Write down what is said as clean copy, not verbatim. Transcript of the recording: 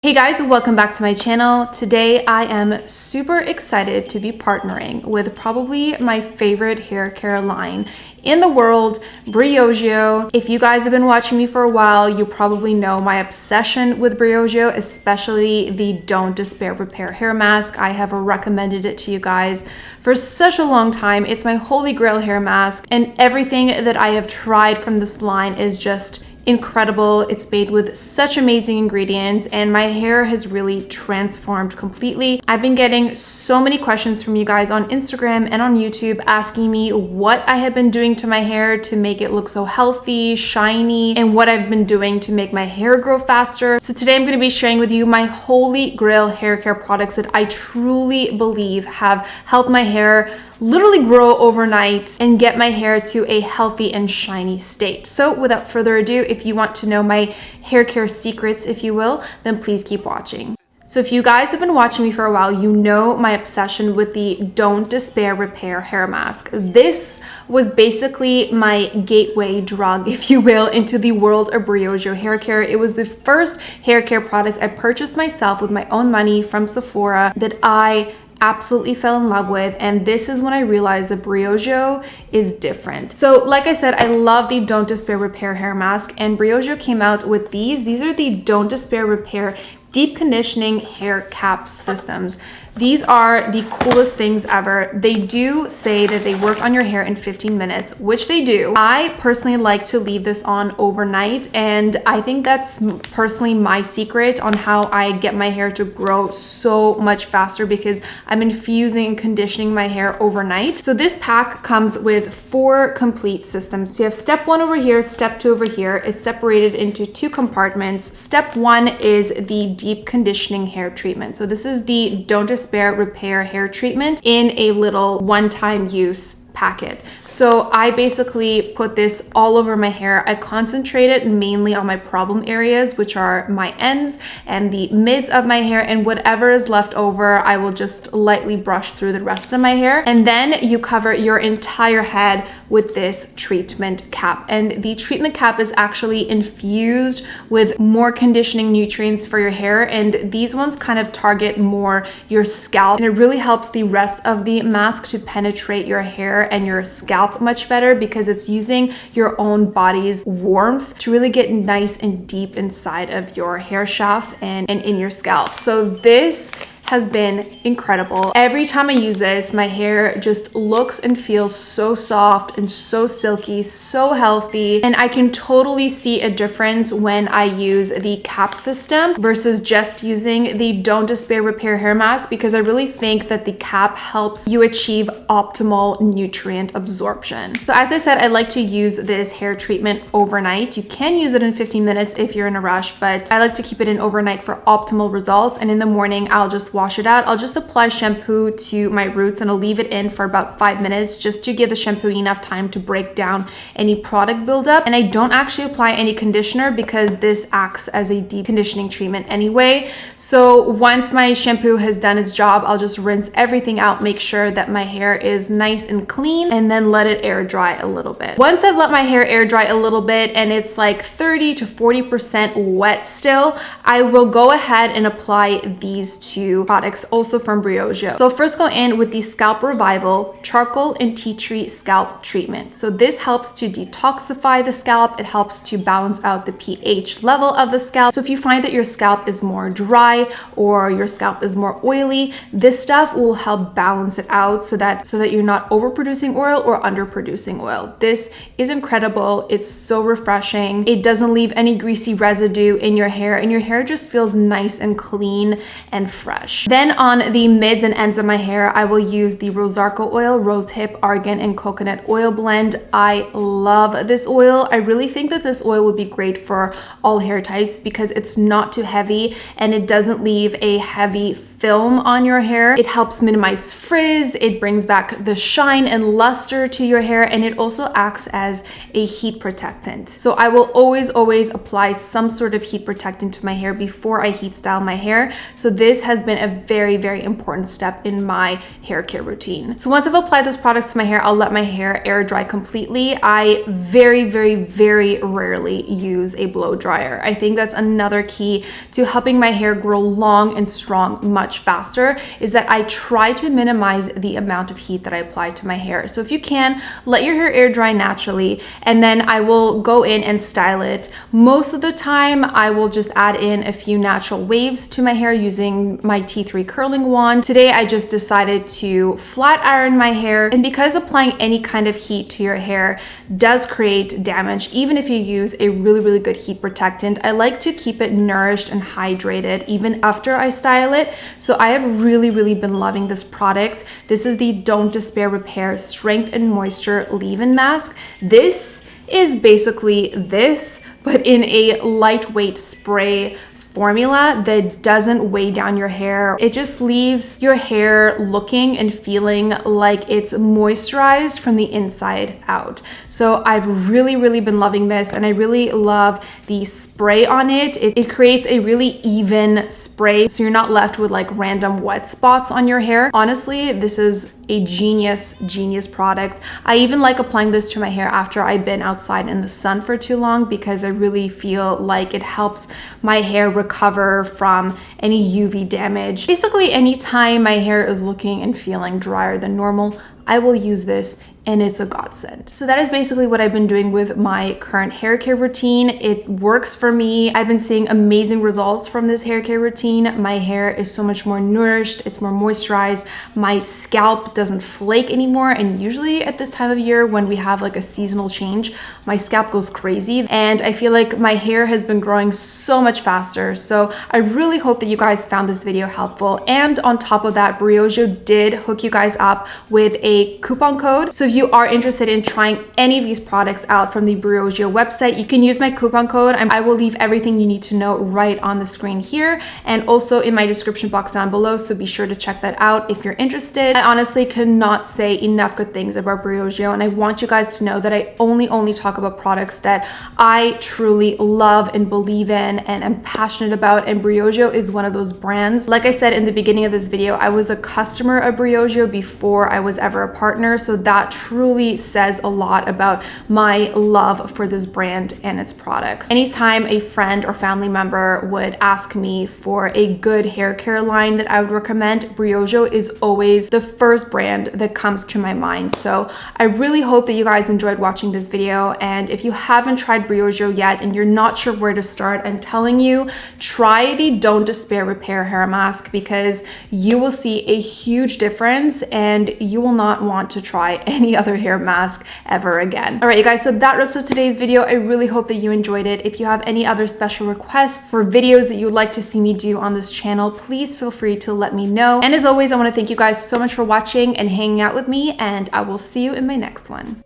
Hey guys, welcome back to my channel. Today I am super excited to be partnering with probably my favorite hair care line in the world, Briogeo. If you guys have been watching me for a while, you probably know my obsession with Briogeo, especially the Don't Despair Repair hair mask. I have recommended it to you guys for such a long time. It's my holy grail hair mask, and everything that I have tried from this line is just incredible. It's made with such amazing ingredients and my hair has really transformed completely. I've been getting so many questions from you guys on Instagram and on YouTube asking me what I have been doing to my hair to make it look so healthy, shiny, and what I've been doing to make my hair grow faster. So today I'm going to be sharing with you my holy grail hair care products that I truly believe have helped my hair literally grow overnight and get my hair to a healthy and shiny state. So without further ado, if you want to know my hair care secrets, if you will, then please keep watching. So if you guys have been watching me for a while, you know my obsession with the Don't Despair Repair hair mask. This was basically my gateway drug, if you will, into the world of Briogeo hair care. It was the first hair care product I purchased myself with my own money from Sephora that I absolutely fell in love with, and this is when I realized that Briogeo is different. So like I said, I love the Don't Despair Repair hair mask, and Briogeo came out with these are the Don't Despair Repair deep conditioning hair cap systems. These are the coolest things ever. They do say that they work on your hair in 15 minutes, which they do. I personally like to leave this on overnight, and I think that's personally my secret on how I get my hair to grow so much faster, because I'm infusing and conditioning my hair overnight. So this pack comes with 4 complete systems. So you have step 1 over here, step 2 over here. It's separated into 2 compartments. Step 1 is the deep conditioning hair treatment. So this is the Don't Despair Repair hair treatment in a little one-time use packet. So I basically put this all over my hair. I concentrated mainly on my problem areas, which are my ends and the mids of my hair, and whatever is left over, I will just lightly brush through the rest of my hair. And then you cover your entire head with this treatment cap. And the treatment cap is actually infused with more conditioning nutrients for your hair, and these ones kind of target more your scalp, and it really helps the rest of the mask to penetrate your hair and your scalp much better, because it's using your own body's warmth to really get nice and deep inside of your hair shafts and in your scalp. So this has been incredible. Every time I use this, my hair just looks and feels so soft and so silky, so healthy, and I can totally see a difference when I use the cap system versus just using the Don't Despair Repair hair mask, because I really think that the cap helps you achieve optimal nutrient absorption. So as I said, I like to use this hair treatment overnight. You can use it in 15 minutes if you're in a rush, but I like to keep it in overnight for optimal results, and in the morning I'll just wash it out. I'll just apply shampoo to my roots and I'll leave it in for about 5 minutes just to give the shampoo enough time to break down any product buildup. And I don't actually apply any conditioner because this acts as a deep conditioning treatment anyway. So once my shampoo has done its job, I'll just rinse everything out, make sure that my hair is nice and clean, and then let it air dry a little bit. Once I've let my hair air dry a little bit and it's like 30 to 40% wet still, I will go ahead and apply these 2 products also from Briogeo. So I'll first go in with the Scalp Revival Charcoal and Tea Tree Scalp Treatment. So this helps to detoxify the scalp. It helps to balance out the pH level of the scalp. So if you find that your scalp is more dry or your scalp is more oily, this stuff will help balance it out so that you're not overproducing oil or underproducing oil. This is incredible. It's so refreshing. It doesn't leave any greasy residue in your hair, and your hair just feels nice and clean and fresh. Then on the mids and ends of my hair, I will use the Rosarco Oil, Rosehip, Argan, and Coconut Oil blend. I love this oil. I really think that this oil would be great for all hair types because it's not too heavy and it doesn't leave a heavy film on your hair. It helps minimize frizz, it brings back the shine and luster to your hair, and it also acts as a heat protectant. So I will always apply some sort of heat protectant to my hair before I heat style my hair. So this has been a very, very important step in my hair care routine. So once I've applied those products to my hair, I'll let my hair air dry completely. I very, very, very rarely use a blow dryer. I think that's another key to helping my hair grow long and strong much faster, is that I try to minimize the amount of heat that I apply to my hair. So if you can, let your hair air dry naturally, and then I will go in and style it. Most of the time, I will just add in a few natural waves to my hair using my T3 curling wand. Today, I just decided to flat iron my hair, and because applying any kind of heat to your hair does create damage, even if you use a really, really good heat protectant, I like to keep it nourished and hydrated even after I style it. So I have really, really been loving this product. This is the Don't Despair Repair Strength and Moisture Leave-In Mask. This is basically this, but in a lightweight spray formula that doesn't weigh down your hair. It just leaves your hair looking and feeling like it's moisturized from the inside out. So I've really, really been loving this, and I really love the spray on it. It creates a really even spray, so you're not left with like random wet spots on your hair. Honestly, this is a genius product. I even like applying this to my hair after I've been outside in the sun for too long, because I really feel like it helps my hair recover from any UV damage. Basically, anytime my hair is looking and feeling drier than normal, I will use this, and it's a godsend. So that is basically what I've been doing with my current hair care routine. It works for me. I've been seeing amazing results from this hair care routine. My hair is so much more nourished, it's more moisturized. My scalp doesn't flake anymore, and usually at this time of year when we have like a seasonal change, my scalp goes crazy, and I feel like my hair has been growing so much faster. So I really hope that you guys found this video helpful. And on top of that, Briogeo did hook you guys up with a coupon code. So if you are interested in trying any of these products out from the Briogeo website, you can use my coupon code. I will leave everything you need to know right on the screen here, and also in my description box down below, so be sure to check that out if you're interested. I honestly cannot say enough good things about Briogeo, and I want you guys to know that I only talk about products that I truly love and believe in and am passionate about, and Briogeo is one of those brands. Like I said in the beginning of this video, I was a customer of Briogeo before I was ever a partner, so that truly says a lot about my love for this brand and its products. Anytime a friend or family member would ask me for a good hair care line that I would recommend, Briogeo is always the first brand that comes to my mind. So I really hope that you guys enjoyed watching this video, and if you haven't tried Briogeo yet and you're not sure where to start, I'm telling you, try the Don't Despair Repair hair mask, because you will see a huge difference and you will not want to try any other hair mask ever again. All right, you guys, so that wraps up today's video. I really hope that you enjoyed it. If you have any other special requests for videos that you would like to see me do on this channel, please feel free to let me know. And as always, I want to thank you guys so much for watching and hanging out with me, and I will see you in my next one.